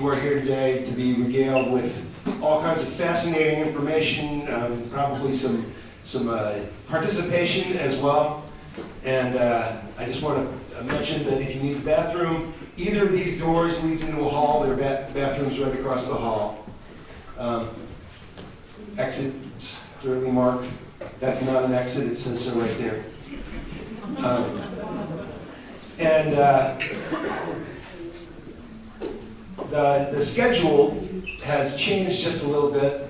We're here today to be regaled with all kinds of fascinating information, probably some participation as well. And I just want to mention that if you need a bathroom, either of these doors leads into a hall. There are bathrooms right across the hall. Exit's clearly marked. That's not an exit, it says so right there. The schedule has changed just a little bit.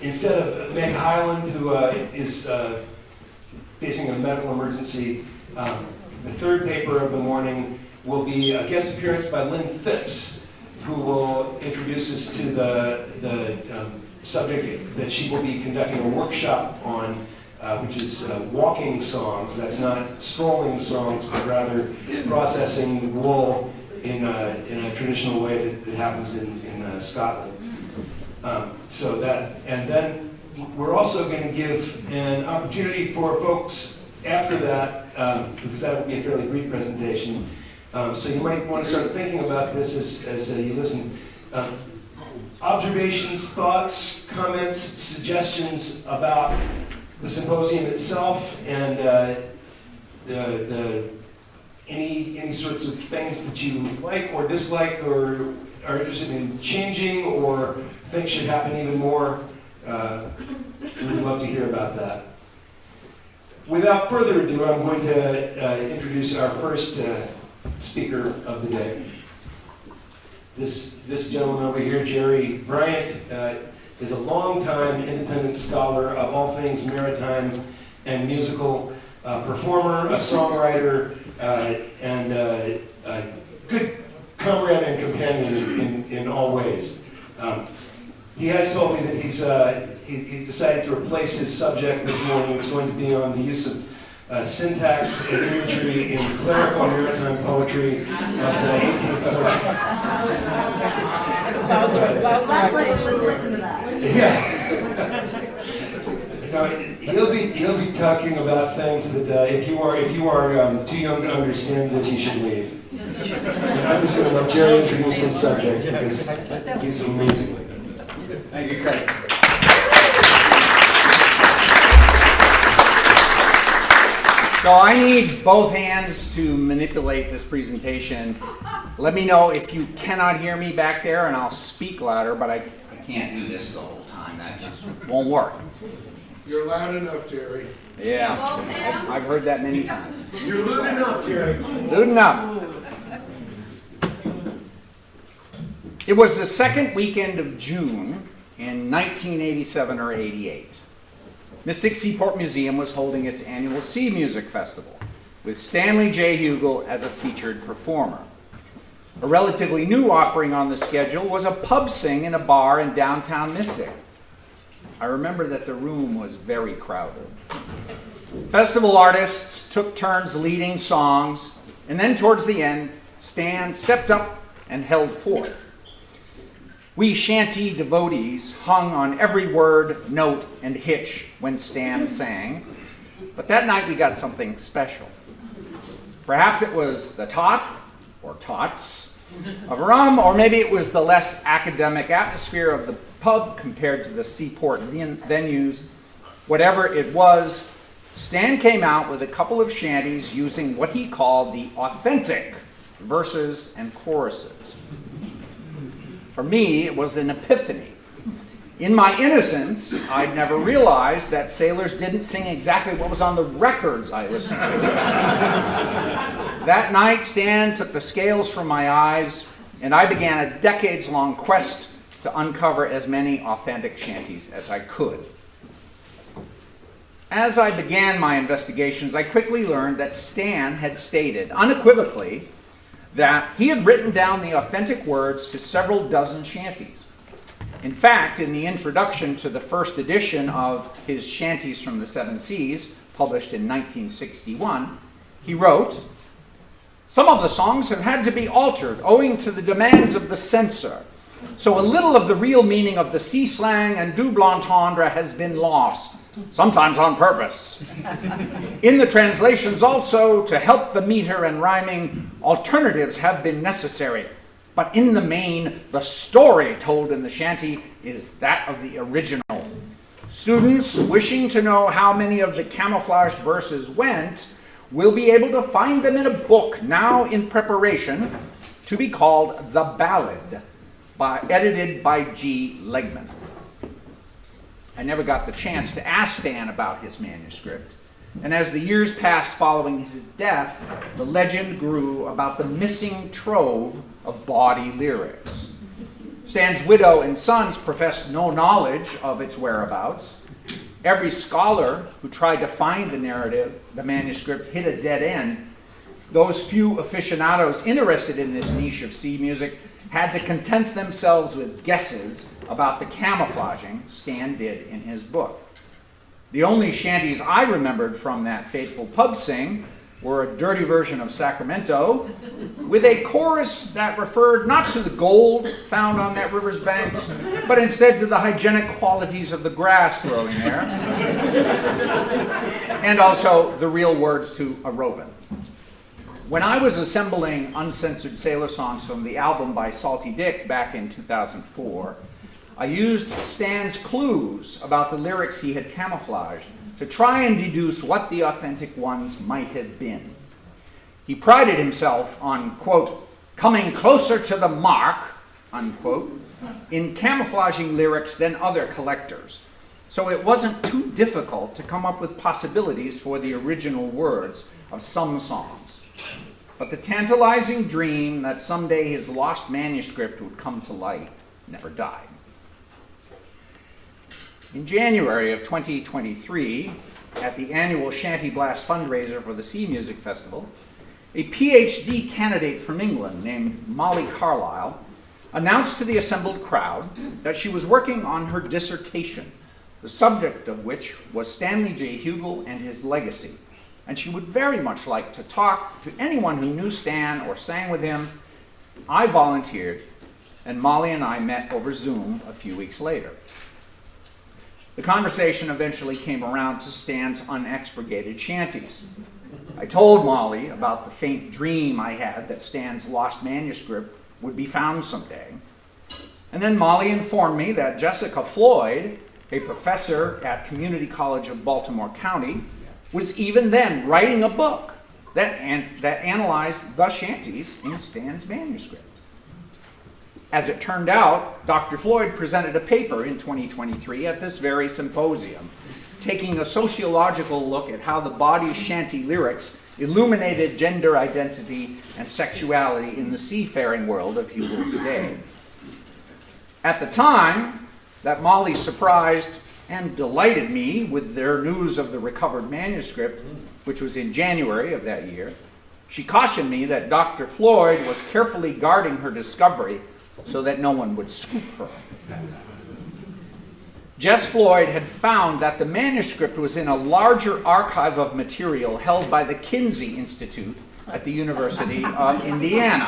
Instead of Meg Highland, who is facing a medical emergency, the third paper of the morning will be a guest appearance by Lynn Phipps, who will introduce us to the subject that she will be conducting a workshop on, which is walking songs. That's not strolling songs, but rather processing wool in a traditional way that happens in Scotland. So that, and then we're also going to give an opportunity for folks after that, because that will be a fairly brief presentation. So you might want to start thinking about this as you listen. Observations, thoughts, comments, suggestions about the symposium itself, and any sorts of things that you like or dislike or are interested in changing or think should happen even more. We would love to hear about that. Without further ado, I'm going to introduce our first speaker of the day. This gentleman over here, Jerry Bryant, is a longtime independent scholar of all things maritime and musical, performer, a songwriter, and a good comrade and companion in all ways. He has told me that he's decided to replace his subject this morning. It's going to be on the use of syntax and imagery in clerical maritime poetry of the 18th century. Listen to that. Yeah. He'll be talking about things that if you are too young to understand this, you should leave. And I'm just going to let Jerry introduce his subject because he's amazing. Thank you, Craig. So I need both hands to manipulate this presentation. Let me know if you cannot hear me back there, and I'll speak louder, but I can't do this the whole time. That just won't work. You're loud enough, Jerry. Yeah, I've heard that many times. You're lewd enough, Jerry. Lewd enough. It was the second weekend of June in 1987 or 88. Mystic Seaport Museum was holding its annual Sea Music Festival with Stanley J. Hugill as a featured performer. A relatively new offering on the schedule was a pub sing in a bar in downtown Mystic. I remember that the room was very crowded. Festival artists took turns leading songs, and then towards the end, Stan stepped up and held forth. We shanty devotees hung on every word, note, and hitch when Stan sang, but that night we got something special. Perhaps it was the tot, or tots, of rum, or maybe it was the less academic atmosphere of the pub compared to the seaport venues. Whatever it was, Stan came out with a couple of shanties using what he called the authentic verses and choruses. For me, it was an epiphany. In my innocence, I'd never realized that sailors didn't sing exactly what was on the records I listened to. That night, Stan took the scales from my eyes, and I began a decades-long quest to uncover as many authentic shanties as I could. As I began my investigations, I quickly learned that Stan had stated unequivocally that he had written down the authentic words to several dozen shanties. In fact, in the introduction to the first edition of his Shanties from the Seven Seas, published in 1961, he wrote, "Some of the songs have had to be altered owing to the demands of the censor, so a little of the real meaning of the sea slang and double entendre has been lost. sometimes on purpose. In the translations also, to help the meter and rhyming, Alternatives have been necessary, but in the main, the story told in the shanty is that of the original. Students wishing to know how many of the camouflaged verses went will be able to find them in a book now in preparation to be called The Ballad, edited by G. Legman. I never got the chance to ask Stan about his manuscript, and as the years passed following his death, the legend grew about the missing trove of bawdy lyrics. Stan's widow and sons professed no knowledge of its whereabouts. Every scholar who tried to find the manuscript, hit a dead end. Those few aficionados interested in this niche of sea music had to content themselves with guesses about the camouflaging Stan did in his book. The only shanties I remembered from that fateful pub sing were a dirty version of Sacramento with a chorus that referred not to the gold found on that river's banks, but instead to the hygienic qualities of the grass growing there, and also the real words to a rovin'. When I was assembling uncensored sailor songs from the album by Salty Dick back in 2004, I used Stan's clues about the lyrics he had camouflaged to try and deduce what the authentic ones might have been. He prided himself on, quote, coming closer to the mark, unquote, in camouflaging lyrics than other collectors. So it wasn't too difficult to come up with possibilities for the original words of some songs. But the tantalizing dream that someday his lost manuscript would come to light never died. In January of 2023, at the annual Shanty Blast fundraiser for the Sea Music Festival, a PhD candidate from England named Molly Carlisle announced to the assembled crowd that she was working on her dissertation, the subject of which was Stanley J. Hugill and his legacy, and she would very much like to talk to anyone who knew Stan or sang with him. I volunteered, and Molly and I met over Zoom a few weeks later. The conversation eventually came around to Stan's unexpurgated shanties. I told Molly about the faint dream I had that Stan's lost manuscript would be found someday. And then Molly informed me that Jessica Floyd, a professor at Community College of Baltimore County, was even then writing a book that analyzed the shanties in Stan's manuscript. As it turned out, Dr. Floyd presented a paper in 2023 at this very symposium, taking a sociological look at how the Bawdy Chanty lyrics illuminated gender identity and sexuality in the seafaring world of Hugill's day. At the time that Molly surprised and delighted me with their news of the recovered manuscript, which was in January of that year, she cautioned me that Dr. Floyd was carefully guarding her discovery so that no one would scoop her. Jess Floyd had found that the manuscript was in a larger archive of material held by the Kinsey Institute at the University of Indiana.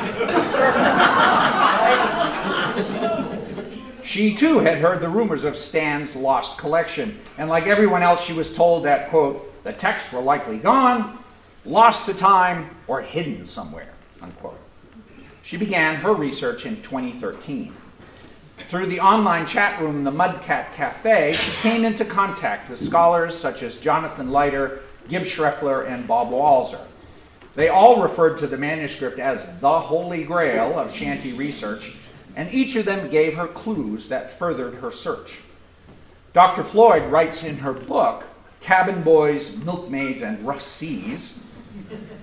She too had heard the rumors of Stan's lost collection, and like everyone else, she was told that, quote, the texts were likely gone, lost to time, or hidden somewhere, unquote. She began her research in 2013. Through the online chat room, the Mudcat Cafe, she came into contact with scholars such as Jonathan Leiter, Gib Schreffler, and Bob Walzer. They all referred to the manuscript as the Holy Grail of shanty research, and each of them gave her clues that furthered her search. Dr. Floyd writes in her book, Cabin Boys, Milkmaids, and Rough Seas,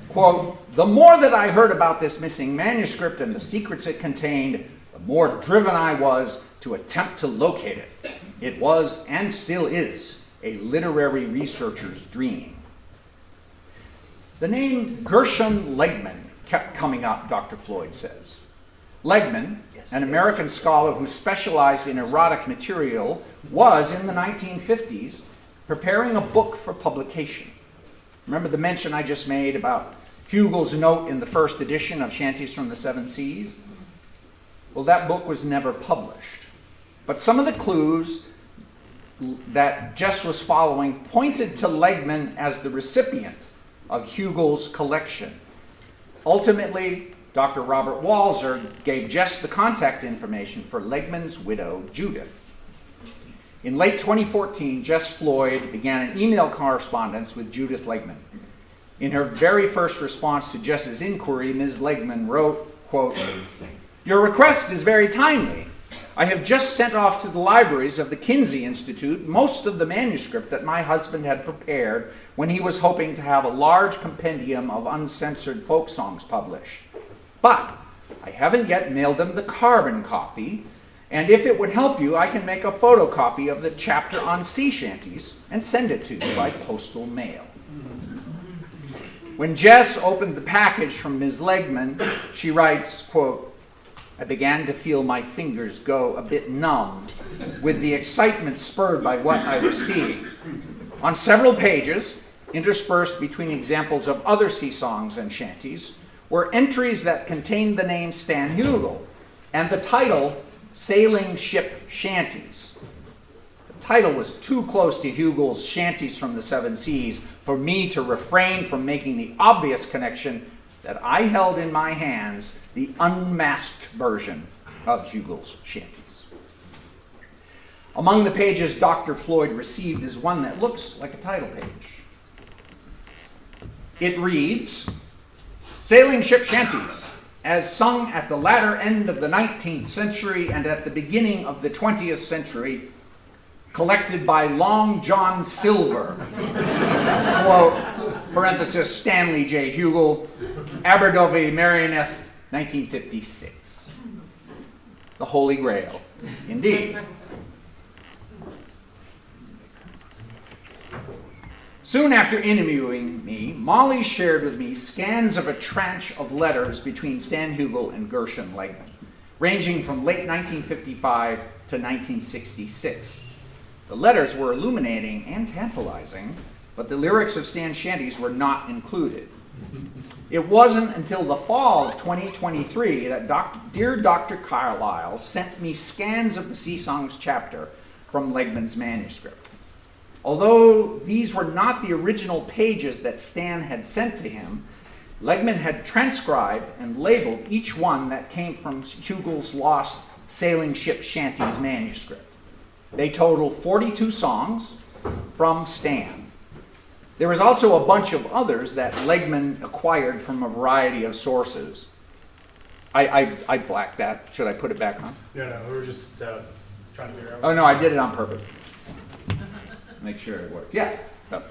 quote, the more that I heard about this missing manuscript and the secrets it contained, the more driven I was to attempt to locate it. It was, and still is, a literary researcher's dream. The name Gershon Legman kept coming up, Dr. Floyd says. Legman, an American scholar who specialized in erotic material, was, in the 1950s, preparing a book for publication. Remember the mention I just made about Hugill's note in the first edition of Shanties from the Seven Seas? Well, that book was never published. But some of the clues that Jess was following pointed to Legman as the recipient of Hugill's collection. Ultimately, Dr. Robert Walzer gave Jess the contact information for Legman's widow, Judith. In late 2014, Jess Floyd began an email correspondence with Judith Legman. In her very first response to Jess's inquiry, Ms. Legman wrote, quote, "Your request is very timely. I have just sent off to the libraries of the Kinsey Institute most of the manuscript that my husband had prepared when he was hoping to have a large compendium of uncensored folk songs published. But I haven't yet mailed them the carbon copy, and if it would help you, I can make a photocopy of the chapter on sea shanties and send it to you by postal mail." When Jess opened the package from Ms. Legman, she writes, quote, "I began to feel my fingers go a bit numb with the excitement spurred by what I was seeing. On several pages, interspersed between examples of other sea songs and shanties, were entries that contained the name Stan Hugill and the title Sailing Ship Shanties. The title was too close to Hugill's Shanties from the Seven Seas for me to refrain from making the obvious connection that I held in my hands the unmasked version of Hugill's Shanties. Among the pages Dr. Floyd received is one that looks like a title page. It reads, "Sailing Ship Shanties, as sung at the latter end of the 19th century and at the beginning of the 20th century, collected by Long John Silver," quote, parenthesis, Stanley J. Hugill, Aberdovi, Merioneth, 1956. The Holy Grail, indeed. Soon after interviewing me, Molly shared with me scans of a tranche of letters between Stan Hugill and Gershon Legman, ranging from late 1955 to 1966. The letters were illuminating and tantalizing, but the lyrics of Stan's shanties were not included. It wasn't until the fall of 2023 that dear Dr. Carlyle sent me scans of the Sea Songs chapter from Legman's manuscript. Although these were not the original pages that Stan had sent to him, Legman had transcribed and labeled each one that came from Hugill's lost Sailing Ship Shanties manuscript. They total 42 songs from Stan. There was also a bunch of others that Legman acquired from a variety of sources. I blacked that. Should I put it back on? No, we were just trying to figure out. Oh, no, I did it on purpose. Make sure it worked. Yeah. So.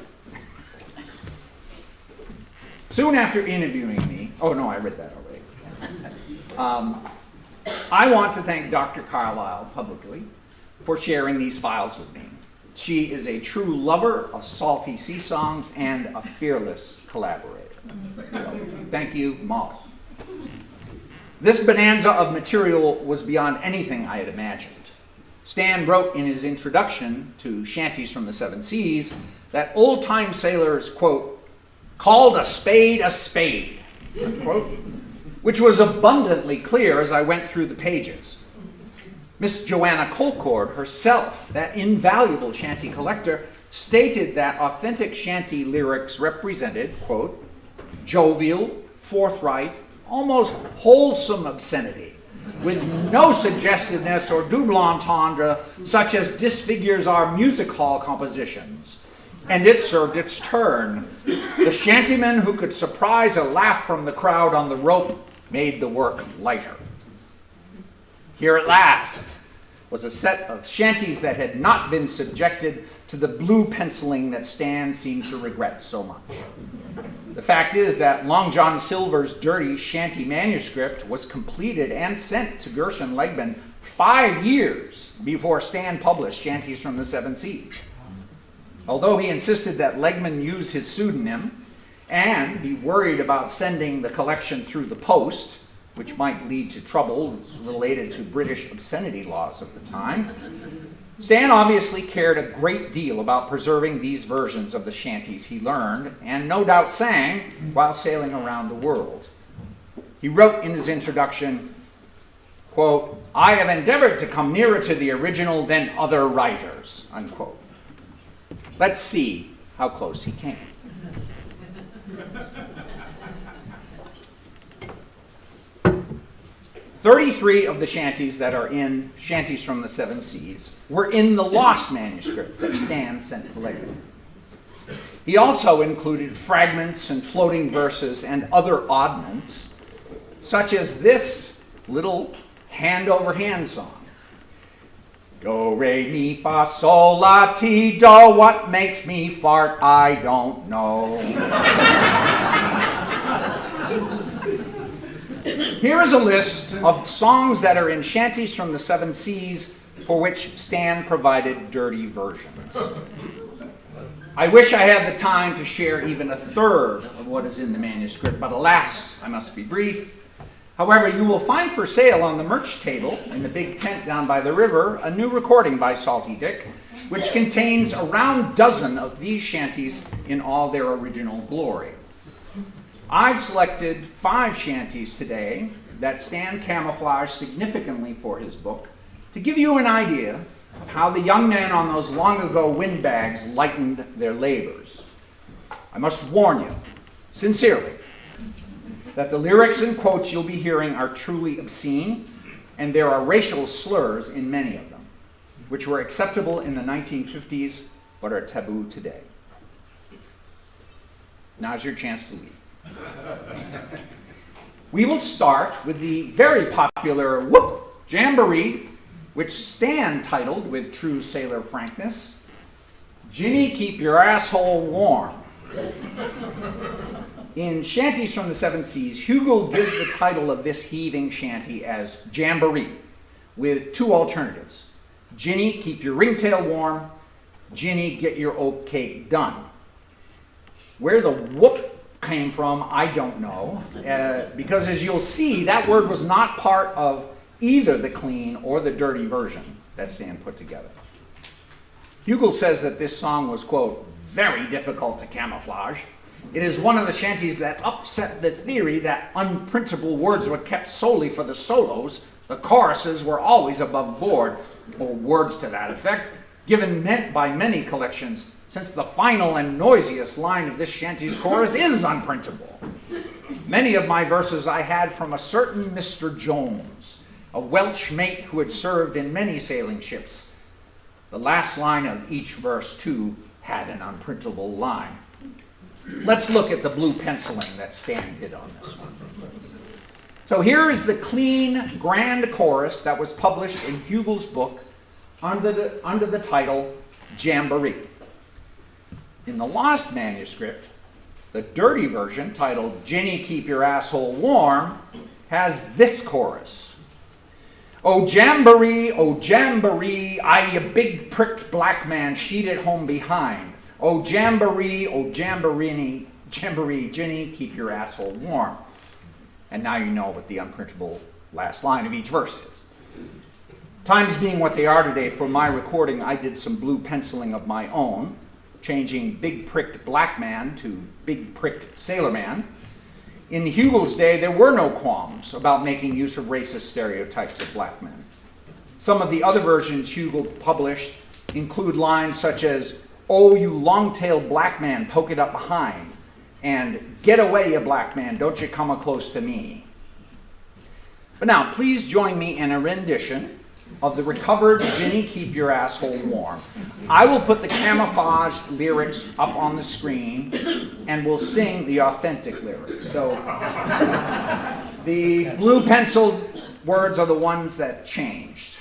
Soon after interviewing me, oh no, I read that already. I want to thank Dr. Carlyle publicly for sharing these files with me. She is a true lover of salty sea songs and a fearless collaborator. So, thank you, Molly. This bonanza of material was beyond anything I had imagined. Stan wrote in his introduction to Shanties from the Seven Seas that old-time sailors, quote, "called a spade, unquote, which was abundantly clear as I went through the pages. Miss Joanna Colcord herself, that invaluable shanty collector, stated that authentic shanty lyrics represented, quote, jovial, forthright, almost wholesome obscenity, with no suggestiveness or double entendre such as disfigures our music hall compositions. And it served its turn. The shantyman who could surprise a laugh from the crowd on the rope made the work lighter. Here at last was a set of shanties that had not been subjected to the blue penciling that Stan seemed to regret so much. The fact is that Long John Silver's dirty shanty manuscript was completed and sent to Gershon Legman 5 years before Stan published Shanties from the Seven Seas. Although he insisted that Legman use his pseudonym and be worried about sending the collection through the post, which might lead to troubles related to British obscenity laws of the time, Stan obviously cared a great deal about preserving these versions of the shanties he learned and no doubt sang while sailing around the world. He wrote in his introduction, quote, "I have endeavored to come nearer to the original than other writers," unquote. Let's see how close he came. 33 of the shanties that are in Shanties from the Seven Seas were in the lost manuscript that Stan sent to Legman. He also included fragments and floating verses and other oddments, such as this little hand-over-hand song. Do, re, mi, fa, sol, la, ti, do. What makes me fart, I don't know. Here is a list of songs that are in Shanties from the Seven Seas for which Stan provided dirty versions. I wish I had the time to share even a third of what is in the manuscript, but alas, I must be brief. However, you will find for sale on the merch table in the big tent down by the river a new recording by Salty Dick, which contains a round dozen of these shanties in all their original glory. I've selected 5 shanties today that Stan camouflaged significantly for his book to give you an idea of how the young men on those long-ago windbags lightened their labors. I must warn you, sincerely, that the lyrics and quotes you'll be hearing are truly obscene, and there are racial slurs in many of them, which were acceptable in the 1950s but are taboo today. Now's your chance to leave. We will start with the very popular Whoop Jamboree, which Stan titled with true sailor frankness, Ginny, Keep Your Asshole Warm. In Shanties from the Seven Seas, Hugill gives the title of this heaving shanty as Jamboree, with 2 alternatives. Ginny, keep your ringtail warm. Ginny, get your oat cake done. Where the whoop came from, I don't know, because as you'll see, that word was not part of either the clean or the dirty version that Stan put together. Hugill says that this song was, quote, very difficult to camouflage. It is one of the shanties that upset the theory that unprintable words were kept solely for the solos. The choruses were always above board, or words to that effect, given by many collections, since the final and noisiest line of this shanty's chorus is unprintable. Many of my verses I had from a certain Mr. Jones, a Welsh mate who had served in many sailing ships. The last line of each verse, too, had an unprintable line. Let's look at the blue penciling that Stan did on this one. So here is the clean, grand chorus that was published in Hugill's book under the title Jamboree. In the lost manuscript, the dirty version, titled Ginny, Keep Your Asshole Warm, has this chorus. Oh jamboree, I, a big pricked black man, sheeted home behind. Oh jamboree, Ginny, keep your asshole warm. And now you know what the unprintable last line of each verse is. Times being what they are today, for my recording, I did some blue penciling of my own, changing big pricked black man to big pricked sailor man. In Hugill's day, there were no qualms about making use of racist stereotypes of black men. Some of the other versions Hugill published include lines such as, oh, you long-tailed black man, poke it up behind, and get away, you black man, don't you come close to me. But now, please join me in a rendition of the recovered Ginny, Keep Your Asshole Warm. I will put the camouflaged lyrics up on the screen, and we'll sing the authentic lyrics. So the blue penciled words are the ones that changed.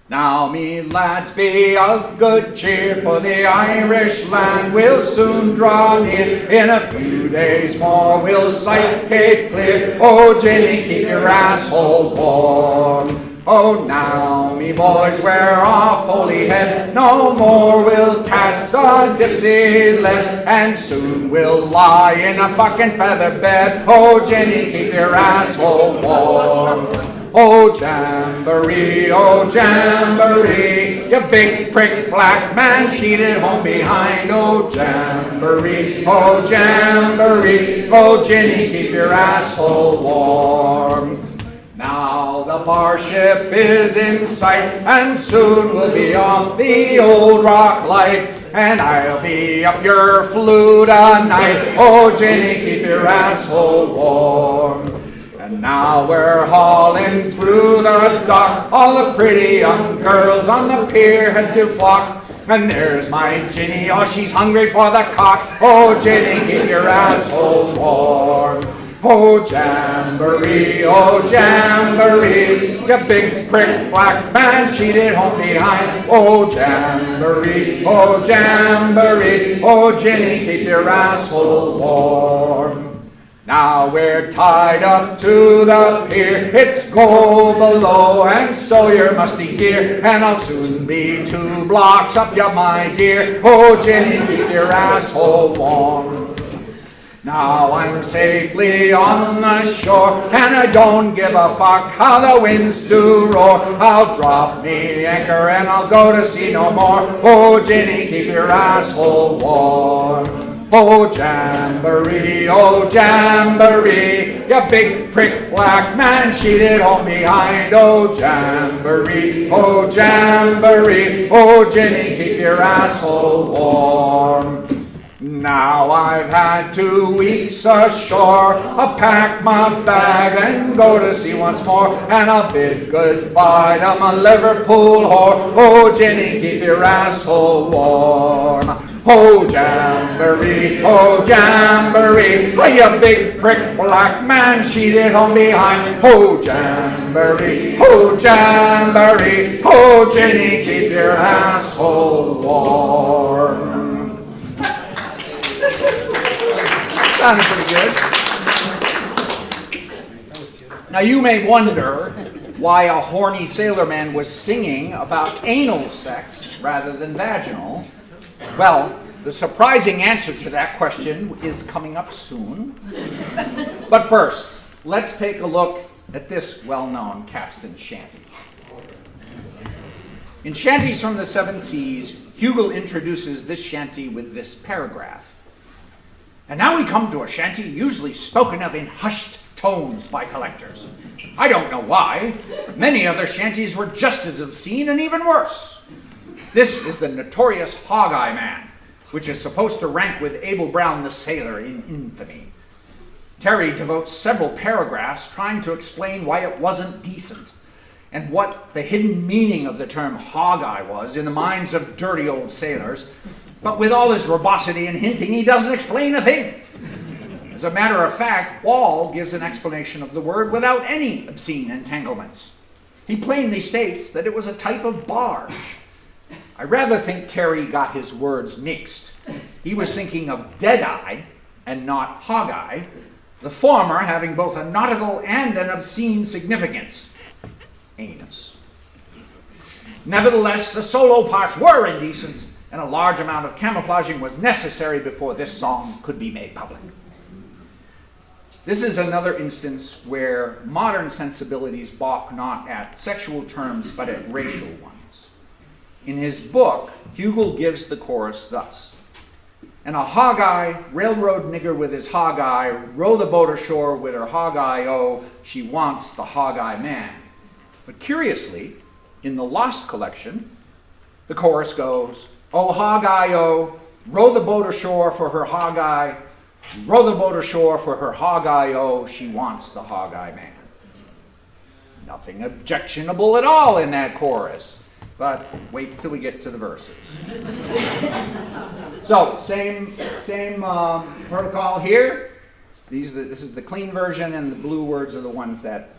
Now, me lads, be of good cheer, for the Irish land will soon draw near. In a few days more we'll sight Cape Clear. Oh, Ginny, keep your asshole warm. Oh, now, me boys, we're off Holyhead. No more we'll cast a dipsy lead, and soon we'll lie in a fucking feather bed. Oh, Ginny, keep your asshole warm. Oh jamboree, you big prick black man, sheeted home behind. Oh jamboree, oh Ginny, keep your asshole warm. Now the bar ship is in sight, and soon we'll be off the old Rock Light, and I'll be up your flute a night. Oh Ginny, keep your asshole warm. And Now we're hauling through the dock, all the pretty young girls on the pier had to flock. And there's my Ginny, oh she's hungry for the cock. Oh Ginny, keep your asshole warm. Oh Jamboree, you big prick black man, cheated home behind. Oh Jamboree, oh Ginny, keep your asshole warm. Now we're tied up to the pier, it's go below, and so your musty gear, and I'll soon be 2 blocks up, ya my dear. Oh Ginny, keep your asshole warm. Now I'm safely on the shore, and I don't give a fuck how the winds do roar. I'll drop me anchor and I'll go to sea no more. Oh Ginny, keep your asshole warm. Oh Jamboree, you big prick black man, cheated home behind. Oh Jamboree, oh Ginny, keep your asshole warm. Now I've had 2 weeks ashore, I'll pack my bag and go to sea once more, and I'll bid goodbye to my Liverpool whore. Oh Ginny, keep your asshole warm. Oh Jamboree, oh you big prick black man, cheated home behind. Oh Jamboree, oh Ginny, keep your asshole warm. Sounded pretty good. Now you may wonder why a horny sailorman was singing about anal sex rather than vaginal. Well, the surprising answer to that question is coming up soon. But first, let's take a look at this well-known capstan shanty. In Shanties from the Seven Seas, Hugill introduces this shanty with this paragraph. And now we come to a shanty usually spoken of in hushed tones by collectors. I don't know why. Many other shanties were just as obscene and even worse. This is the notorious Hog-Eye Man, which is supposed to rank with Abel Brown the Sailor in infamy. Terry devotes several paragraphs trying to explain why it wasn't decent and what the hidden meaning of the term hog-eye was in the minds of dirty old sailors. But with all his verbosity and hinting, he doesn't explain a thing. As a matter of fact, Wall gives an explanation of the word without any obscene entanglements. He plainly states that it was a type of barge. I rather think Terry got his words mixed. He was thinking of dead-eye and not hog-eye, the former having both a nautical and an obscene significance. Anus. Nevertheless, the solo parts were indecent, and a large amount of camouflaging was necessary before this song could be made public. This is another instance where modern sensibilities balk not at sexual terms, but at racial ones. In his book, Hugill gives the chorus thus: "And a hog-eye, railroad nigger with his hog-eye, row the boat ashore with her hog-eye, oh, she wants the hog-eye man." But curiously, in the Lost collection, the chorus goes, "Oh, hog-eye, oh, row the boat ashore for her hog-eye, row the boat ashore for her hog-eye, oh, she wants the hog-eye man." Nothing objectionable at all in that chorus. But wait till we get to the verses. So, same protocol here. This is the clean version, and the blue words are the ones that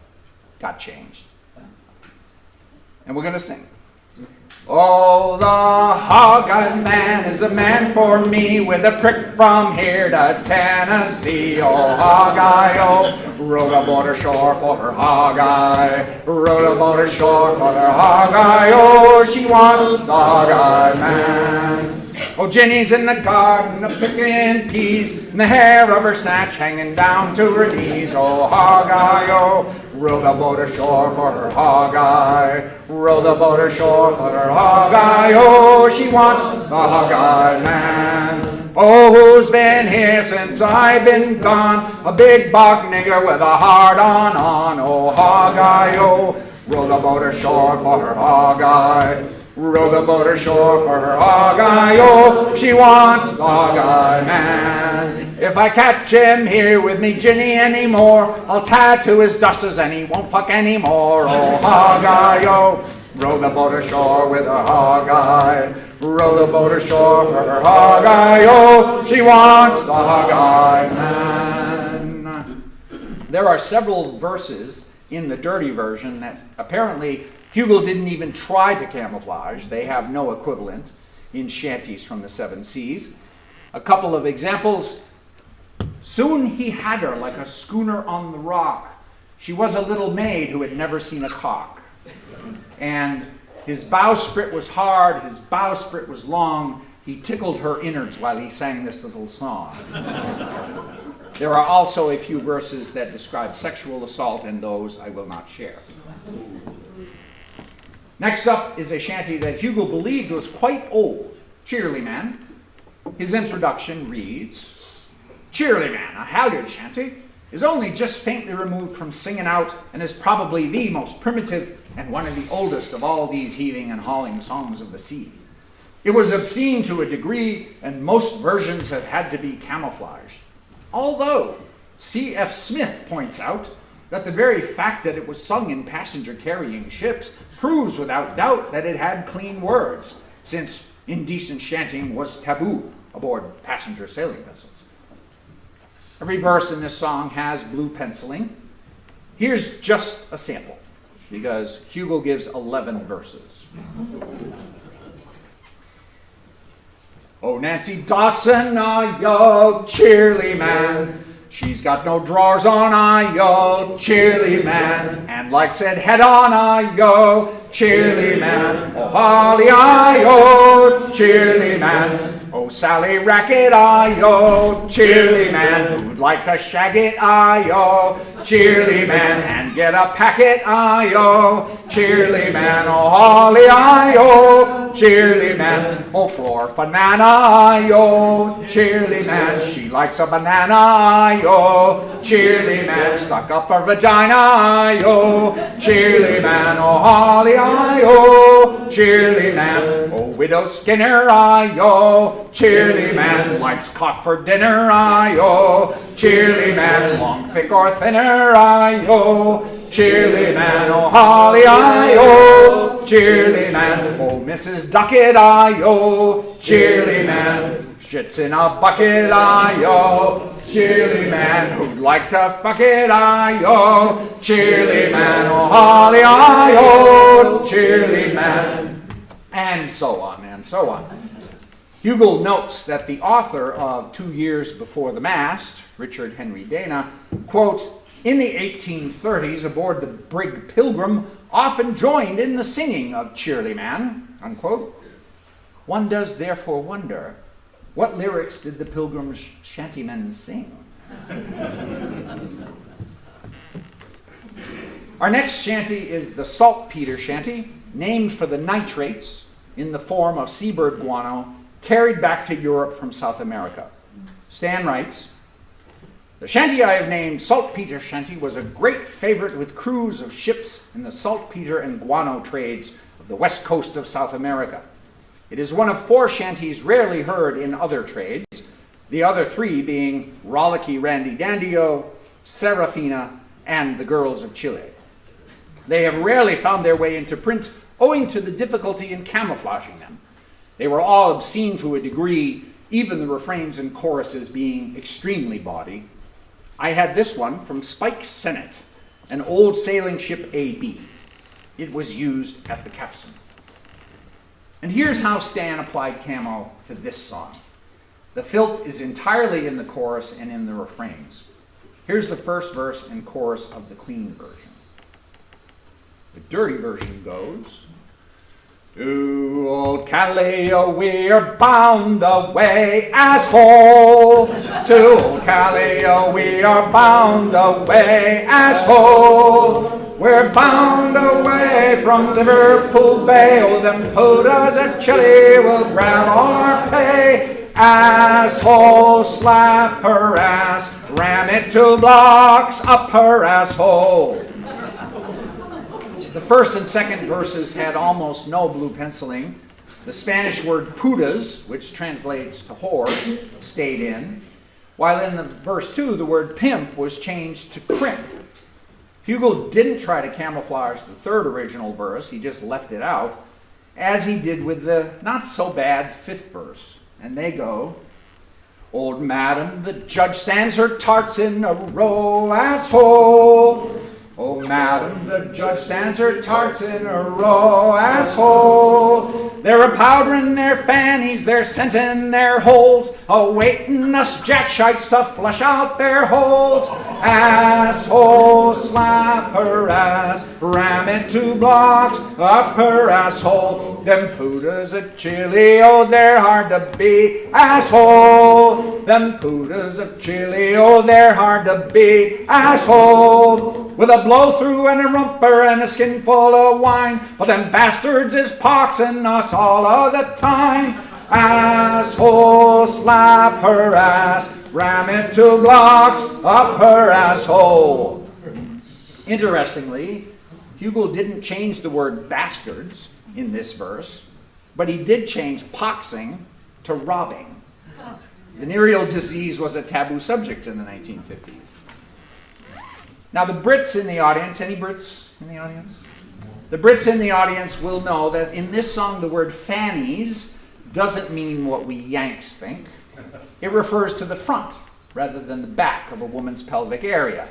got changed. And we're going to sing. Oh, the hog-eye man is a man for me, with a prick from here to Tennessee. Oh, hog-eye, oh, row the boat ashore for her hog-eye, row the boat ashore for her hog-eye, oh, she wants the hog-eye man. Oh, Jenny's in the garden a-picking peas, and the hair of her snatch hanging down to her knees. Oh, hog-eye, oh, row the boat ashore for her hog-eye, row the boat ashore for her hog-eye, oh, she wants the hog-eye man. Oh, who's been here since I've been gone? A big bog nigger with a hard-on. Oh, hog-eye, oh, row the boat ashore for her hog-eye, row the boat ashore for her hog-eye, oh, she wants the hog-eye man. If I catch him here with me Ginny anymore, I'll tattoo his dusters and he won't fuck anymore. Oh, hog-eye, oh, row the boat ashore with a hog-eye, row the boat ashore for her hog-eye, oh, she wants the hog-eye man. There are several verses in the dirty version that apparently Hugill didn't even try to camouflage. They have no equivalent in shanties from the Seven Seas. A couple of examples. Soon he had her like a schooner on the rock. She was a little maid who had never seen a cock. And his bowsprit was hard, his bowsprit was long. He tickled her innards while he sang this little song. There are also a few verses that describe sexual assault, and those I will not share. Next up is a shanty that Hugill believed was quite old, Cheerly Man. His introduction reads, Cheerly Man, a halyard shanty, is only just faintly removed from singing out and is probably the most primitive and one of the oldest of all these heaving and hauling songs of the sea. It was obscene to a degree, and most versions have had to be camouflaged. Although C.F. Smith points out that the very fact that it was sung in passenger-carrying ships proves without doubt that it had clean words, since indecent chanting was taboo aboard passenger sailing vessels. Every verse in this song has blue penciling. Here's just a sample, because Hugill gives 11 verses. Oh, Nancy Dawson, yo, Cheerly Man. She's got no drawers on, yo, Cheerly Man. And like said, head on, yo, Cheerly Man. Oh, Holly, yo, Cheerly Man. Oh, Sally Racket, yo, Cheerly Man. Who'd like to shag it, yo, Cheerly Man. And get a packet, yo, Cheerly Man. Oh, Holly, yo, Cheerly Man. Oh, Floor Banana, yo, Cheerly Man. She likes a banana, yo, Cheerly Man. Stuck up her vagina, yo, Cheerly Man. Oh, Holly, yo, Cheerly Man. Oh, Widow Skinner, yo, Cheerly Man. Likes cock for dinner, yo, Cheerly Man. Long, thick, or thinner, yo, Cheerly Man. Oh, Holly, yo, Cheerly Man. Oh, Mrs. Duckett, yo, Cheerly Man. Shits in a bucket, yo, Cheerly Man. Who'd like to fuck it, yo, Cheerly Man. Oh, Holly, yo, Cheerly Man. And so on, and so on. Hugill notes that the author of 2 Years Before the Mast, Richard Henry Dana, quote, in the 1830s aboard the brig Pilgrim, often joined in the singing of Cheerly Man, unquote. One does therefore wonder, what lyrics did the Pilgrim's shantymen sing? Our next shanty is the saltpeter shanty, named for the nitrates in the form of seabird guano carried back to Europe from South America. Stan writes, the shanty I have named Saltpeter Shanty was a great favorite with crews of ships in the saltpeter and guano trades of the west coast of South America. It is one of 4 shanties rarely heard in other trades, the other 3 being Rollicky Randy Dandio, Serafina, and the Girls of Chile. They have rarely found their way into print owing to the difficulty in camouflaging them. They were all obscene to a degree, even the refrains and choruses being extremely bawdy. I had this one from Spike Sennett, an old sailing ship AB. It was used at the capstan. And here's how Stan applied camo to this song. The filth is entirely in the chorus and in the refrains. Here's the first verse and chorus of the clean version. The dirty version goes, to old Callio we're bound away, asshole. To old Callio we are bound away, asshole. We're bound away from Liverpool Bay. Oh, them putas at Chile will grab all our pay. Asshole, slap her ass, ram it 2 blocks up her asshole. The first and second verses had almost no blue penciling. The Spanish word putas, which translates to whores, stayed in, while in the verse 2, the word pimp was changed to crimp. Hugill didn't try to camouflage the third original verse, he just left it out, as he did with the not-so-bad fifth verse. And they go, "Old madam, the judge stands her tarts in a row, asshole. Oh, madam, the judge stands her tarts in a row, asshole. They're a-powdering their fannies, they're scenting their holes, awaiting us jackshites to flush out their holes. Asshole, slap her ass, ram it 2 blocks up her asshole. Them putas of Chile, oh, they're hard to beat, asshole. Them putas of Chile, oh, they're hard to beat, asshole. With a blow-through and a rumper and a skin full of wine, but them bastards is poxing us all of the time. Asshole, slap her ass, ram it 2 blocks up her asshole." Interestingly, Hugill didn't change the word bastards in this verse, but he did change poxing to robbing. Venereal disease was a taboo subject in the 1950s. Now the Brits in the audience, any Brits in the audience? The Brits in the audience will know that in this song the word fannies doesn't mean what we Yanks think. It refers to the front rather than the back of a woman's pelvic area.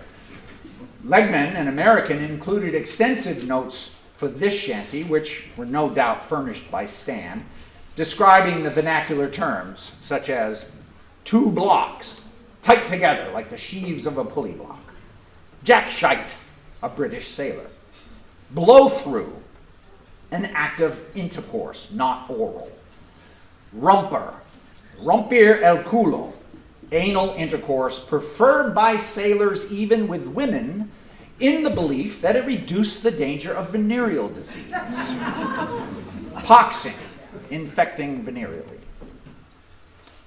Legman, an American, included extensive notes for this shanty, which were no doubt furnished by Stan, describing the vernacular terms such as 2 blocks, tight together like the sheaves of a pulley block. Jackshite, a British sailor. Blow-through, an act of intercourse, not oral. Rumper, rompir el culo, anal intercourse preferred by sailors even with women in the belief that it reduced the danger of venereal disease. Poxing, infecting venereally.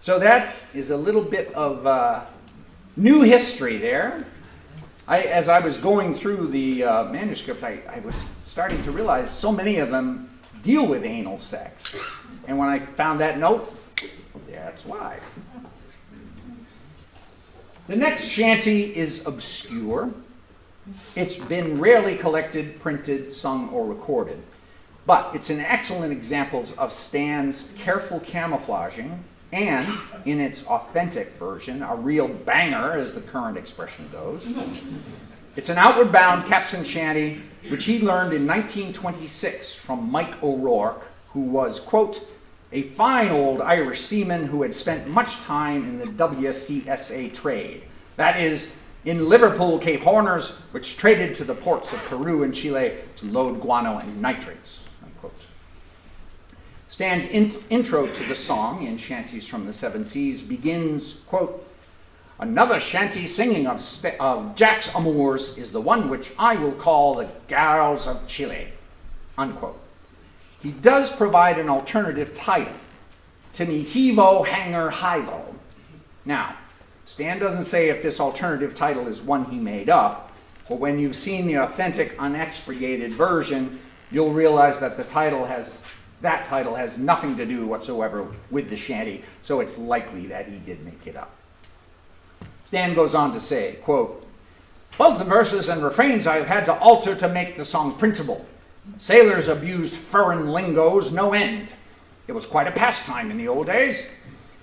So that is a little bit of new history there. As I was going through the manuscripts, I was starting to realize so many of them deal with anal sex. And when I found that note, that's why. The next shanty is obscure. It's been rarely collected, printed, sung, or recorded. But it's an excellent example of Stan's careful camouflaging and, in its authentic version, a real banger, as the current expression goes. It's an outward-bound capstan shanty, which he learned in 1926 from Mike O'Rourke, who was, quote, "a fine old Irish seaman who had spent much time in the WCSA trade. That is, in Liverpool Cape Horners, which traded to the ports of Peru and Chile to load guano and nitrates," unquote. Stan's intro to the song in Shanties from the Seven Seas begins, quote, "Another shanty singing of Jack's amours is the one which I will call the Gals of Chile," unquote. He does provide an alternative title, "To Me Hevo Hanger Hilo." Now, Stan doesn't say if this alternative title is one he made up, but when you've seen the authentic, unexpurgated version, you'll realize that that title has nothing to do whatsoever with the shanty, so it's likely that he did make it up. Stan goes on to say, quote, "Both the verses and refrains I have had to alter to make the song printable. Sailors abused foreign lingos no end. It was quite a pastime in the old days,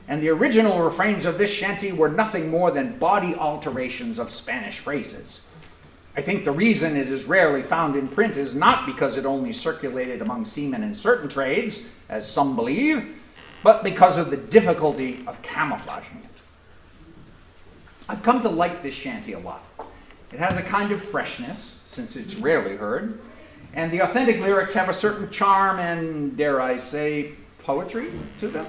and the original refrains of this shanty were nothing more than bawdy alterations of Spanish phrases. I think the reason it is rarely found in print is not because it only circulated among seamen in certain trades, as some believe, but because of the difficulty of camouflaging it. I've come to like this shanty a lot. It has a kind of freshness, since it's rarely heard, and the authentic lyrics have a certain charm and, dare I say, poetry to them.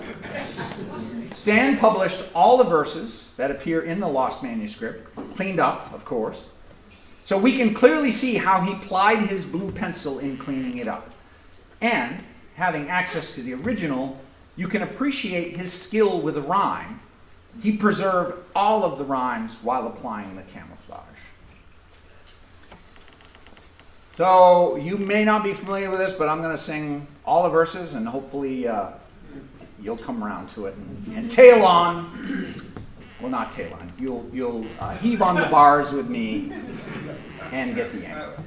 Stan published all the verses that appear in the lost manuscript, cleaned up, of course, so we can clearly see how he plied his blue pencil in cleaning it up. And, having access to the original, you can appreciate his skill with the rhyme. He preserved all of the rhymes while applying the camouflage. So you may not be familiar with this, but I'm going to sing all the verses, and hopefully you'll come around to it and tail on. Well, not tail on. You'll heave on the bars with me and get the angle.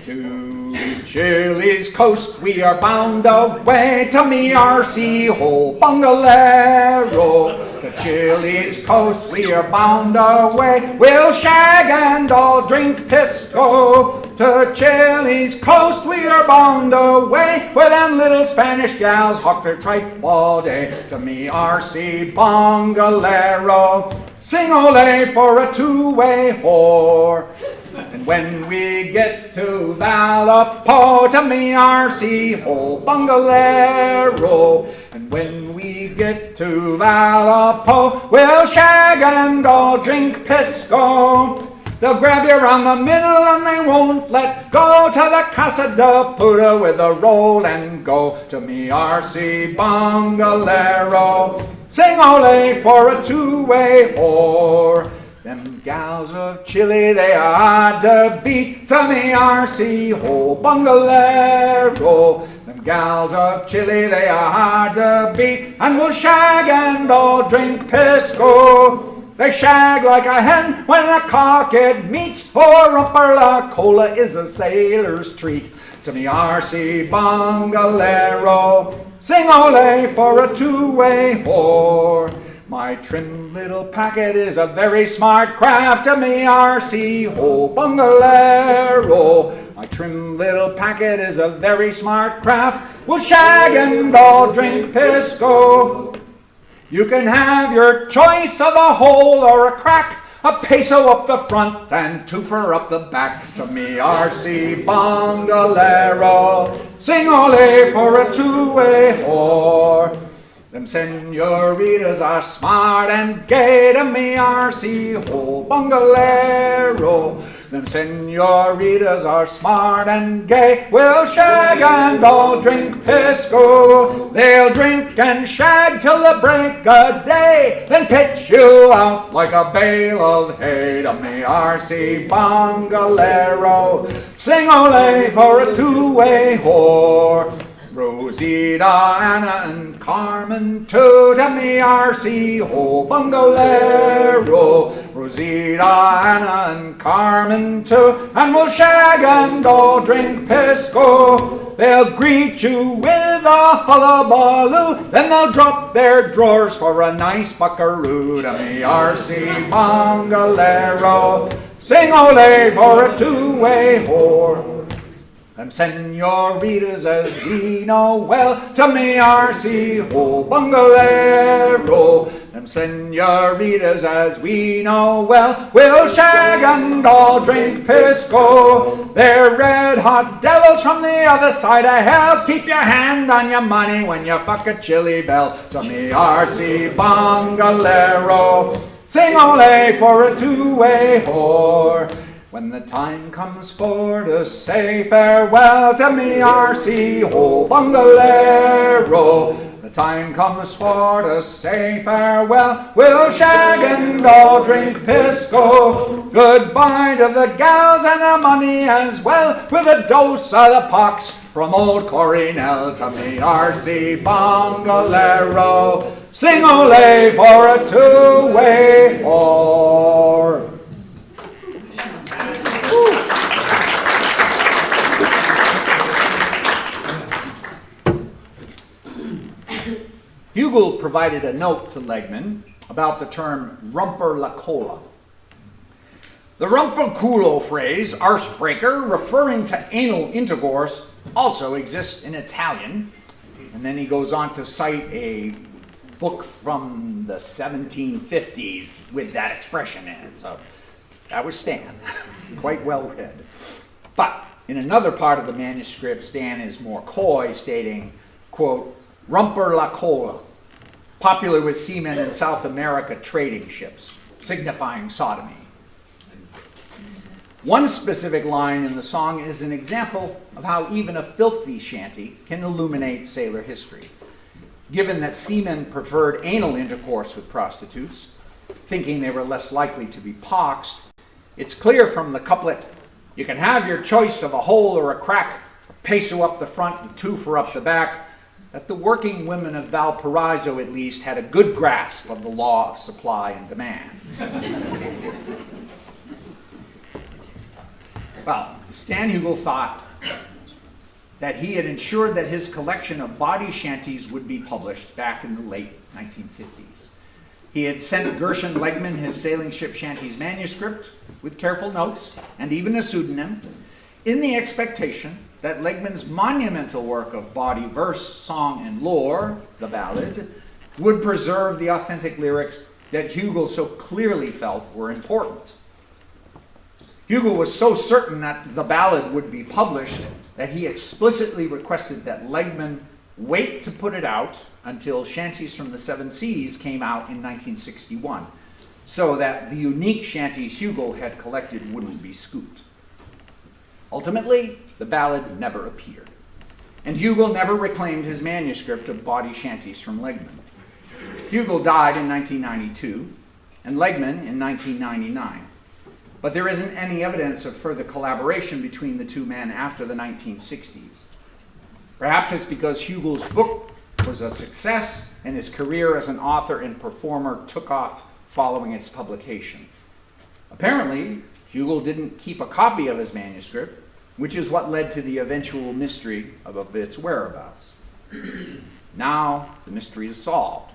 To Chile's coast we are bound away, to me RC ho bungalero. To Chile's coast we are bound away, we'll shag and all drink pisco. To Chile's coast we are bound away, where them little Spanish gals hawk their tripe all day. To me RC bungalero, sing ole for a two-way whore. And when we get to Vallepo, to me RC ho bungalero. And when we get to Vallepo, we'll shag and all drink pisco. They'll grab you around the middle and they won't let go, to the Casa de Puta with a roll and go. To me RC bungalero, sing ole for a two-way whore. Them gals of Chile, they are hard to beat, to me RC ho bungalero. Them gals of Chile, they are hard to beat, and we'll shag and all drink pisco. They shag like a hen when a cock it meets, oh, rumper la cola is a sailor's treat. To me RC bungalero, sing ole for a two-way whore. My trim little packet is a very smart craft, to me RC ho bungalero. My trim little packet is a very smart craft, we'll shag and all drink pisco. You can have your choice of a hole or a crack, a peso up the front and twofer up the back. To me RC bungalero, sing ole for a two-way whore. Them senoritas are smart and gay, to me RC ho bungalero. Them senoritas are smart and gay, we'll shag and all drink pisco. They'll drink and shag till the break of day, then pitch you out like a bale of hay. To me RC bungalero, sing ole for a two-way whore. Rosita, Anna, and Carmen too, to me RC ho bungalero. Rosita, Anna, and Carmen too, and we'll shag and all drink pisco. They'll greet you with a hullabaloo, then they'll drop their drawers for a nice buckaroo. To me RC bungalero, sing ole for a two-way whore. Them senoritas, as we know well, to me RC ho bungalero. Them senoritas, as we know well, will shag and all drink pisco. They're red hot devils from the other side of hell. Keep your hand on your money when you fuck a Chili Belle. To me RC bungalero, sing ole for a two-way whore. When the time comes for to say farewell, to me RC ho bungalero. The time comes for to say farewell, we'll shag and all drink pisco. Goodbye to the gals and the money as well, with a dose of the pox from old Corinel. To me RC bungalero, sing ole for a two-way whore. Hugill provided a note to Legman about the term rumper la cola. The rumperculo phrase, arsebreaker, referring to anal intercourse, also exists in Italian. And then he goes on to cite a book from the 1750s with that expression in it. So that was Stan, quite well read. But in another part of the manuscript, Stan is more coy, stating, quote, rumper la cola, popular with seamen in South America trading ships, signifying sodomy. One specific line in the song is an example of how even a filthy shanty can illuminate sailor history. Given that seamen preferred anal intercourse with prostitutes, thinking they were less likely to be poxed, it's clear from the couplet, You can have your choice of a hole or a crack, a peso up the front and 2 for up the back. That the working women of Valparaiso, at least, had a good grasp of the law of supply and demand. Well, Stan Hugill thought that he had ensured that his collection of bawdy chanties would be published back in the late 1950s. He had sent Gershon Legman his sailing ship chanties manuscript with careful notes and even a pseudonym in the expectation that Legman's monumental work of bawdy verse, song, and lore, the ballad, would preserve the authentic lyrics that Hugill so clearly felt were important. Hugill was so certain that the ballad would be published that he explicitly requested that Legman wait to put it out until Chanties from the Seven Seas came out in 1961, so that the unique chanties Hugill had collected wouldn't be scooped. Ultimately, the ballad never appeared, and Hugill never reclaimed his manuscript of Bawdy Chanteys from Legman. Hugill died in 1992, and Legman in 1999. But there isn't any evidence of further collaboration between the two men after the 1960s. Perhaps it's because Hugill's book was a success and his career as an author and performer took off following its publication. Apparently, Hugill didn't keep a copy of his manuscript, which is what led to the eventual mystery of its whereabouts. Now, the mystery is solved,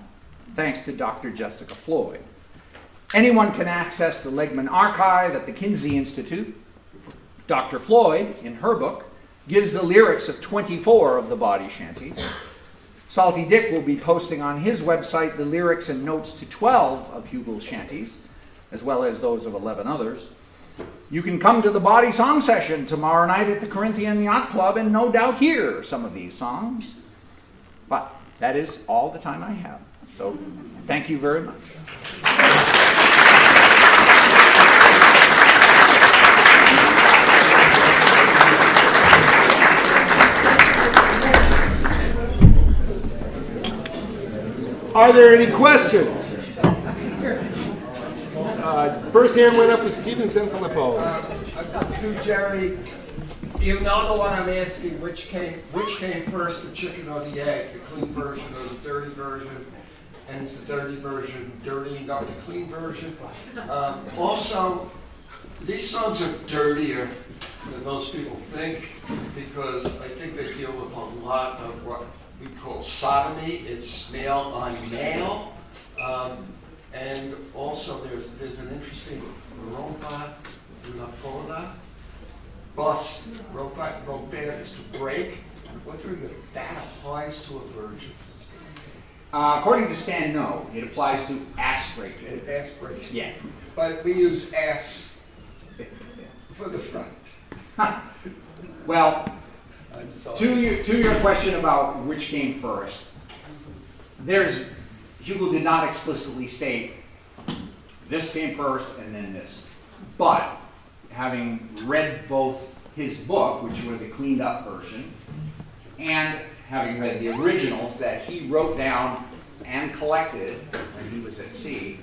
thanks to Dr. Jessica Floyd. Anyone can access the Legman archive at the Kinsey Institute. Dr. Floyd, in her book, gives the lyrics of 24 of the Bawdy Chanteys. Salty Dick will be posting on his website the lyrics and notes to 12 of Hugill's chanties, as well as those of 11 others. You can come to the Bawdy Song Session tomorrow night at the Corinthian Yacht Club and no doubt hear some of these songs. But that is all the time I have. So thank you very much. Are there any questions? First hand went up with Stephen Sanfilippo. I've got two, Jerry. You know the one I'm asking, which came first, the chicken or the egg, the clean version or the dirty version? And is the dirty version dirty and got the clean version? Also, these songs are dirtier than most people think because I think they deal with a lot of what we call sodomy. It's male on male. And also there's an interesting robot, bust. Robot is to break. What do that applies to a virgin? According to Stan, no. It applies to aspirated. Aspiration. Yeah. But we use ass for the front. Well, I'm sorry. to your question about which came first, Hugill did not explicitly state this came first and then this. But having read both his book, which were the cleaned up version, and having read the originals that he wrote down and collected when he was at sea,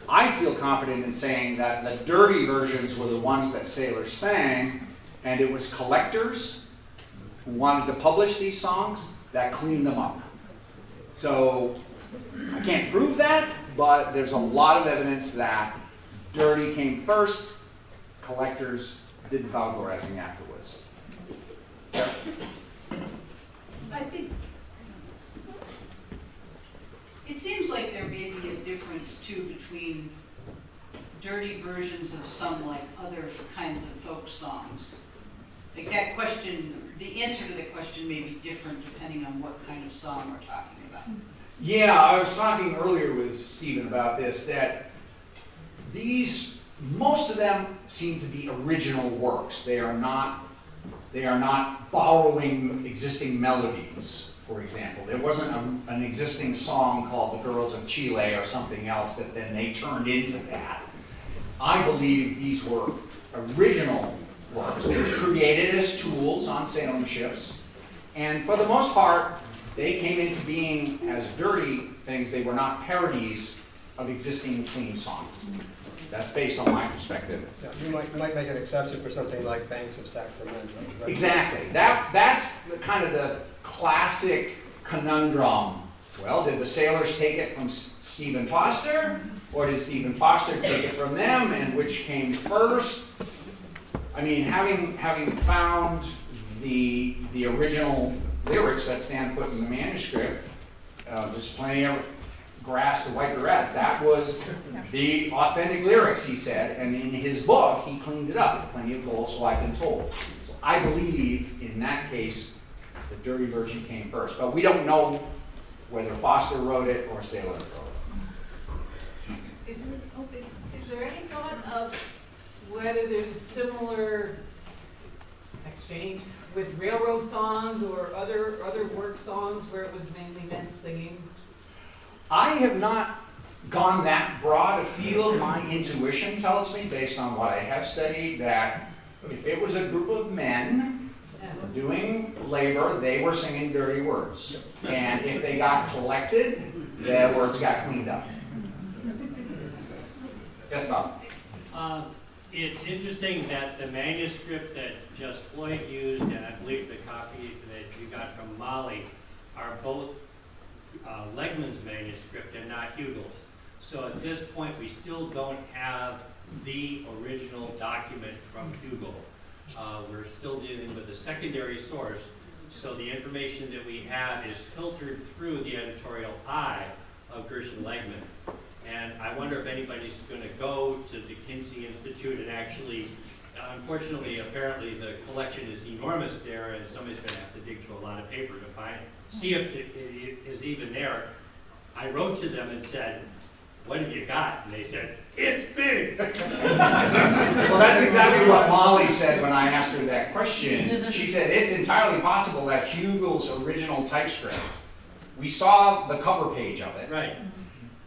I feel confident in saying that the dirty versions were the ones that sailors sang, and it was collectors who wanted to publish these songs that cleaned them up. So I can't prove that, but there's a lot of evidence that dirty came first, collectors did vulgarizing afterwards. Yeah. I think it seems like there may be a difference too between dirty versions of some like other kinds of folk songs. Like that question, the answer to the question may be different depending on what kind of song we're talking about. Yeah, I was talking earlier with Stephen about this, that most of them seem to be original works. They are not borrowing existing melodies, for example. There wasn't an existing song called The Girls of Chile or something else that then they turned into that. I believe these were original works. They were created as tools on sailing ships, and for the most part, they came into being as dirty things. They were not parodies of existing clean songs. That's based on my perspective. Yeah, you might make an exception for something like Banks of Sacramento. Right? Exactly. That's kind of the classic conundrum. Well, did the sailors take it from Stephen Foster, or did Stephen Foster take it from them, and which came first? I mean, having found the original lyrics that Stan put in the manuscript, there's plenty of grass to wipe your ass. That was the authentic lyrics, he said, and in his book, he cleaned it up. Plenty of gold, so I've been told. So I believe, in that case, the dirty version came first. But we don't know whether Foster wrote it or Sailor wrote it. Is there any thought of whether there's a similar exchange with railroad songs or other work songs where it was mainly men singing? I have not gone that broad a field. My intuition tells me, based on what I have studied, that if it was a group of men doing labor, they were singing dirty words. And if they got collected, the words got cleaned up. Yes, Bob? It's interesting that the manuscript that Just Floyd used, and I believe the copy that you got from Molly, are both Legman's manuscript and not Hugill's. So at this point, we still don't have the original document from Hugill. We're still dealing with a secondary source, so the information that we have is filtered through the editorial eye of Gershon Legman. And I wonder if anybody's going to go to the Kinsey Institute and actually, unfortunately, apparently the collection is enormous there, and somebody's going to have to dig through a lot of paper to find it. See if it is even there. I wrote to them and said, "What have you got?" And they said, "It's big." Well, that's exactly what Molly said when I asked her that question. She said it's entirely possible that Hugill's original typescript, we saw the cover page of it. Right.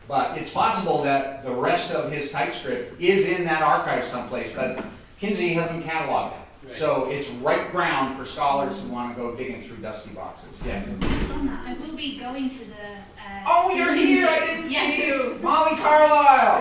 But it's possible that the rest of his typescript is in that archive someplace, but Kinsey hasn't cataloged it. Right. So it's right ground for scholars who want to go digging through dusty boxes. Yeah. Just on that, I will be going to the... Oh, you're here! I didn't Yes. see you! Molly Carlisle!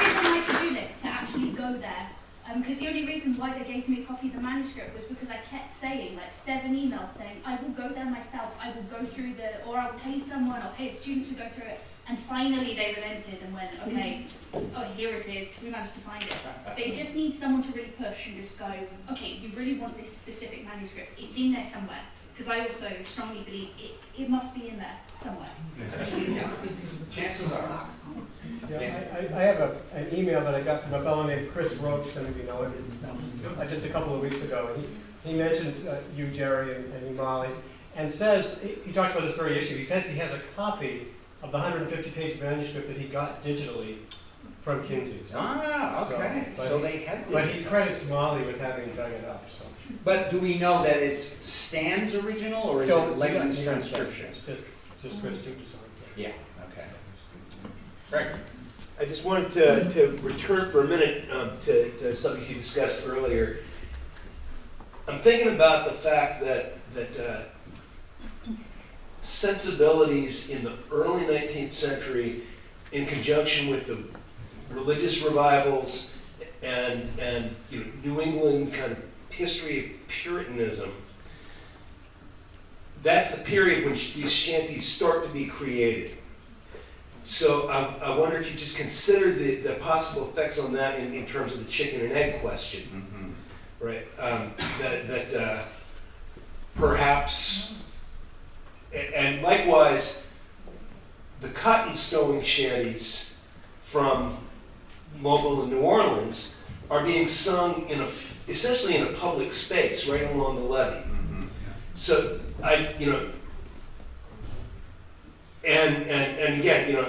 It's on my to-do list to actually go there. Because the only reason why they gave me a copy of the manuscript was because I kept saying, like 7 emails saying, I will go there myself, I will go through or I'll pay someone, I'll pay a student to go through it. And finally they relented and went, okay, oh, here it is, we managed to find it. But you just need someone to really push and just go, okay, you really want this specific manuscript, it's in there somewhere. Because I also strongly believe it must be in there somewhere. Yeah. Chances are. Yeah, I have an email that I got from a fellow named Chris Roach, some of you know him, just a couple of weeks ago. And he mentions you, Jerry, and you, Molly, and says, he talks about this very issue, he says he has a copy of the 150-page manuscript that he got digitally from Kinsey's. Ah, okay. So they had. But he credits Molly with having dug it up. So. But do we know that it's Stan's original, or is it Legman's transcription? Just Chris Stoops. Yeah, okay. Greg? I just wanted to return for a minute to something you discussed earlier. I'm thinking about the fact that sensibilities in the early 19th century, in conjunction with the religious revivals and New England kind of history of Puritanism, that's the period when these shanties start to be created. So I wonder if you just consider the possible effects on that in terms of the chicken and egg question, right? That perhaps, and likewise, the cotton stowing shanties from Mobile and New Orleans are being sung essentially in a public space right along the levee. So and again,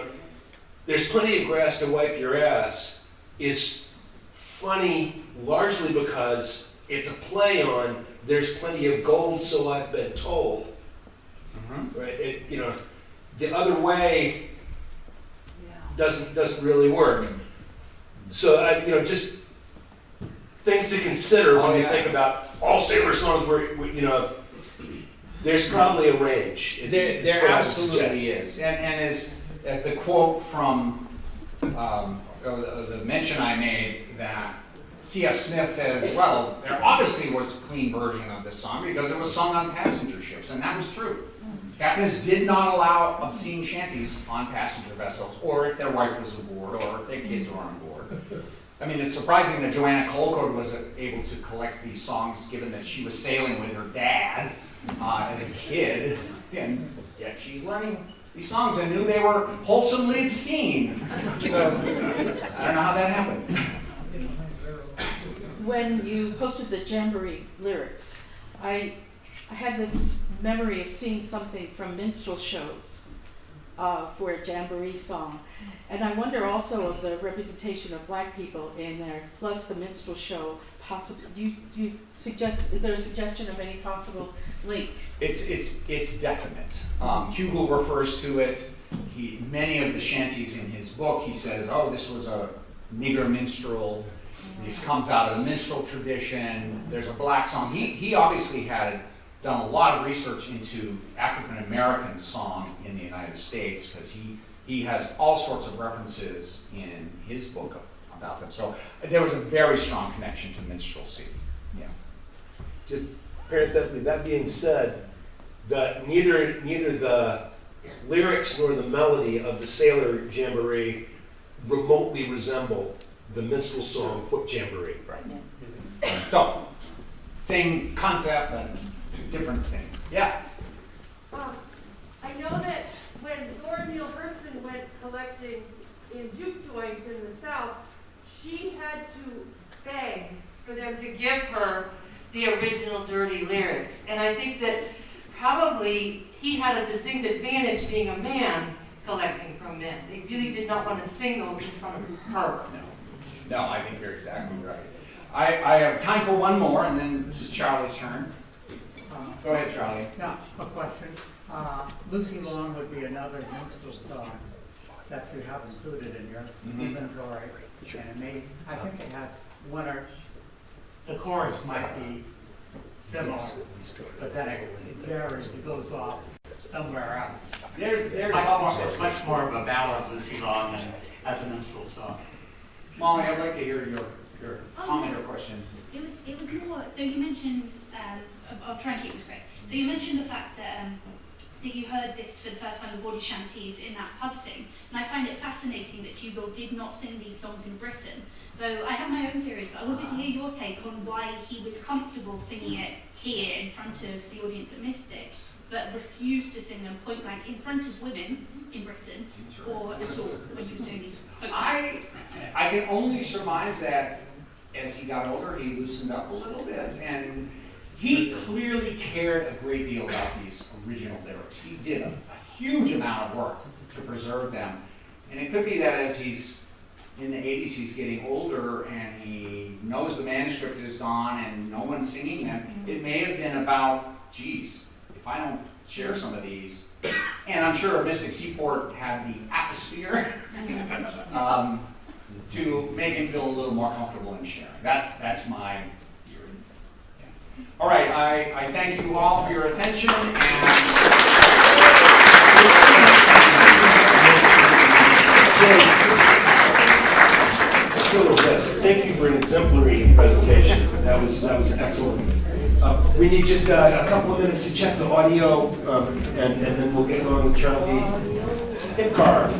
there's plenty of grass to wipe your ass is funny largely because it's a play on there's plenty of gold, so I've been told. Right? The other way doesn't really work. So just things to consider when you think about all sailor songs where There's probably a range. There absolutely is. And as the quote from the mention I made that C.F. Smith says, well, there obviously was a clean version of this song because it was sung on passenger ships, and that was true. Captains did not allow obscene shanties on passenger vessels, or if their wife was aboard, or if their kids were on board. I mean, it's surprising that Joanna Colcord was able to collect these songs, given that she was sailing with her dad as a kid, and yet she's learning these songs and knew they were wholesomely obscene. So, I don't know how that happened. When you posted the Jamboree lyrics, I had this memory of seeing something from minstrel shows for a Jamboree song. And I wonder also of the representation of black people in there, plus the minstrel show. Possibly, you suggest? Is there a suggestion of any possible link? It's definite. Hugill refers to it. Many of the shanties in his book, he says, "Oh, this was a nigger minstrel. This comes out of the minstrel tradition. There's a black song." He obviously had done a lot of research into African American song in the United States because he has all sorts of references in his book about them. So there was a very strong connection to minstrelsy. Yeah. Just parenthetically, that being said, neither the lyrics nor the melody of the Sailor Jamboree remotely resemble the minstrel song Quick Jamboree. Right. Yeah. So, same concept, but different things. Yeah. I know that when Zora Neale Hurston went collecting in juke joints in the South, she had to beg for them to give her the original dirty lyrics. And I think that probably he had a distinct advantage being a man collecting from men. They really did not want to sing those in front of her. No, I think you're exactly right. I have time for one more, and then just Charlie's turn. Go ahead, Charlie. Yeah, a question. Lucy Long would be another minstrel song that you have included in your inventory. Sure. And I think it has the chorus might be similar, but then it varies, it goes off somewhere else. It's much more of a ballad, Lucy Long, than as a minstrel song. Molly, I'd like to hear your comment or question. It was more, so you mentioned, I'll try and keep this quick. So you mentioned the fact that you heard this for the first time, the Bawdy Chanteys, in that pub sing. And I find it fascinating that Hugill did not sing these songs in Britain. So I have my own theories, but I wanted to hear your take on why he was comfortable singing it here in front of the audience at Mystic, but refused to sing them point blank in front of women in Britain, or at all when he was doing these folk songs. I can only surmise that as he got older, he loosened up a little bit, and he clearly cared a great deal about these original lyrics. He did a huge amount of work to preserve them, and it could be that as he's in the 80s, he's getting older and he knows the manuscript is gone and no one's singing them. It may have been about, geez, if I don't share some of these, and I'm sure Mystic Seaport had the atmosphere to make him feel a little more comfortable in sharing. That's my theory. Yeah. All right, I thank you all for your attention, Thank you for an exemplary presentation. That was excellent. We need just a couple of minutes to check the audio, and then we'll get going with Charlie and Carr.